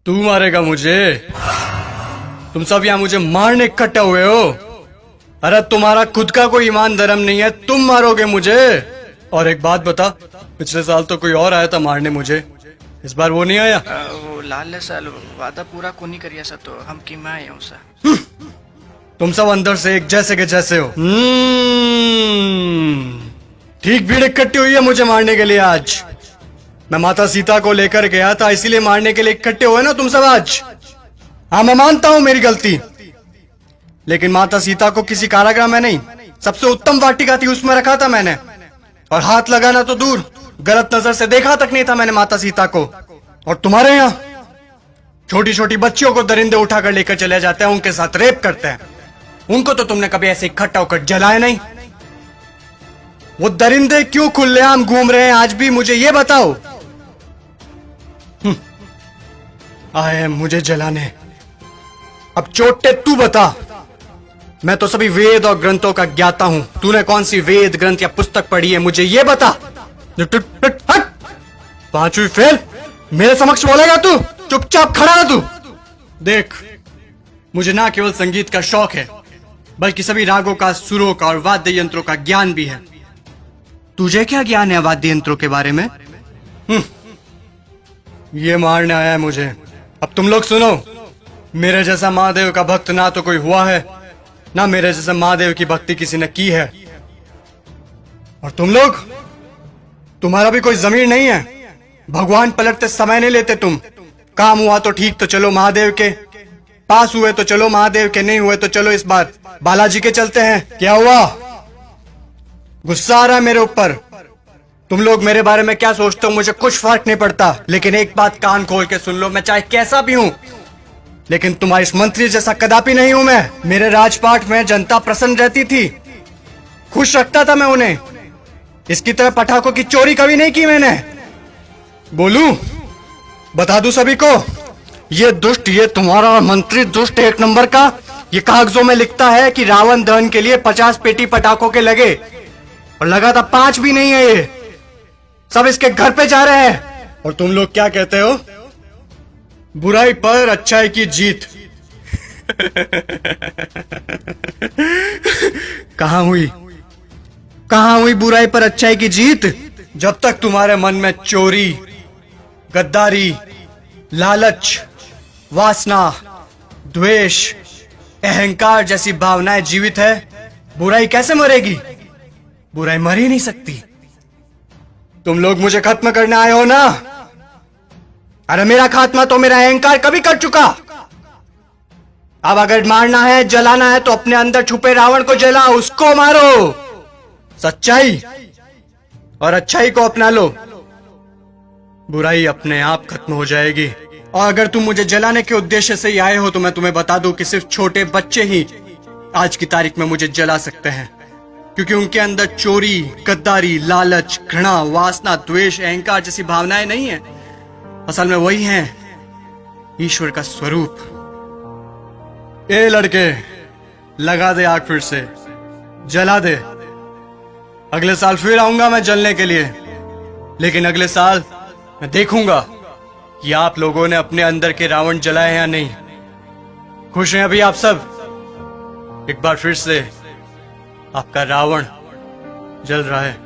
तू मारेगा मुझे? तुम सब यहाँ मुझे मारने इकट्ठे हुए हो? अरे तुम्हारा खुद का कोई ईमान धर्म नहीं है, तुम मारोगे मुझे? और एक बात बता, पिछले साल तो कोई और आया था मारने मुझे, इस बार वो नहीं आया? वो लाल साल वादा पूरा कोनी करिया सा तो हम की मैं आया हूँ सा। तुम सब अंदर से एक जैसे के जैसे हो। ठीक भीड़ इकट्ठी हुई है मुझे मारने के लिए आज। मैं माता सीता को लेकर गया था, इसीलिए मारने के लिए इकट्ठे हुए ना तुम सब आज। हाँ, मैं मानता हूं मेरी गलती, लेकिन माता सीता को किसी कारागृह में नहीं, सबसे उत्तम वाटिका थी उसमें रखा था मैंने। और हाथ लगाना तो दूर, गलत नजर से देखा तक नहीं था मैंने माता सीता को। और तुम्हारे यहाँ छोटी छोटी बच्चियों को दरिंदे उठाकर लेकर चले जाते हैं, उनके साथ रेप करते हैं। उनको तो तुमने कभी ऐसे इकट्ठा होकर जलाया नहीं। वो दरिंदे क्यों खुलेआम घूम रहे हैं आज भी, मुझे ये बताओ। आए मुझे जलाने। अब चोटे तू बता। मैं तो सभी वेद और ग्रंथों का ज्ञाता हूं, तूने कौन सी वेद ग्रंथ या पुस्तक पढ़ी है, मुझे ये बता। पांचवी फेल मेरे समक्ष बोलेगा तू? चुपचाप खड़ा रह तू। देख, मुझे ना केवल संगीत का शौक है, बल्कि सभी रागों का, सुरों का और वाद्य यंत्रों का ज्ञान भी है। तुझे क्या ज्ञान है वाद्य यंत्रों के बारे में? ये मारने आया है मुझे। अब तुम लोग सुनो, मेरे जैसा महादेव का भक्त ना तो कोई हुआ है, ना मेरे जैसा महादेव की भक्ति किसी ने की है। और तुम लोग, तुम्हारा भी कोई जमीर नहीं है। भगवान पलटते समय नहीं लेते तुम। काम हुआ तो ठीक, तो चलो महादेव के पास, हुए तो चलो महादेव के, नहीं हुए तो चलो इस बार बालाजी के चलते हैं। क्या हुआ? गुस्सा आ रहा है मेरे ऊपर? तुम लोग मेरे बारे में क्या सोचते हो मुझे कुछ फर्क नहीं पड़ता, लेकिन एक बात कान खोल के सुन लो, मैं चाहे कैसा भी हूं, लेकिन तुम्हारी इस मंत्री जैसा कदापि नहीं हूं मैं। मेरे राजपाट में जनता प्रसन्न रहती थी, खुश रखता था मैं उन्हें। इसकी तरह पटाखों की चोरी कभी नहीं की मैंने। बोलूं, बता दूं सभी को, ये दुष्ट, ये तुम्हारा मंत्री दुष्ट एक नंबर का, ये कागजों में लिखता है कि रावण दहन के लिए 50 पेटी पटाखों के लगे, और लगा था 5 भी नहीं है, ये सब इसके घर पे जा रहे हैं। और तुम लोग क्या कहते हो? बुराई पर अच्छाई की जीत। कहां हुई, कहां हुई बुराई पर अच्छाई की जीत? जब तक तुम्हारे मन में चोरी, गद्दारी, लालच, वासना, द्वेष, अहंकार जैसी भावनाएं जीवित है, बुराई कैसे मरेगी? बुराई मर ही नहीं सकती। तुम लोग मुझे खत्म करने आए हो ना? अरे मेरा खात्मा तो मेरा अहंकार कभी कर चुका। अब अगर मारना है, जलाना है, तो अपने अंदर छुपे रावण को जला, उसको मारो। सच्चाई और अच्छाई को अपना लो, बुराई अपने आप खत्म हो जाएगी। और अगर तुम मुझे जलाने के उद्देश्य से ही आए हो, तो मैं तुम्हें बता दूं कि सिर्फ छोटे बच्चे ही आज की तारीख में मुझे जला सकते हैं, क्योंकि उनके अंदर चोरी, गद्दारी, लालच, घृणा, वासना, द्वेष, अहंकार जैसी भावनाएं नहीं है। असल में वही हैं ईश्वर का स्वरूप। ए लड़के, लगा दे आग, फिर से जला दे। अगले साल फिर आऊंगा मैं जलने के लिए, लेकिन अगले साल मैं देखूंगा कि आप लोगों ने अपने अंदर के रावण जलाए हैं या नहीं। खुश हैं अभी आप सब? एक बार फिर से आपका रावण जल रहा है।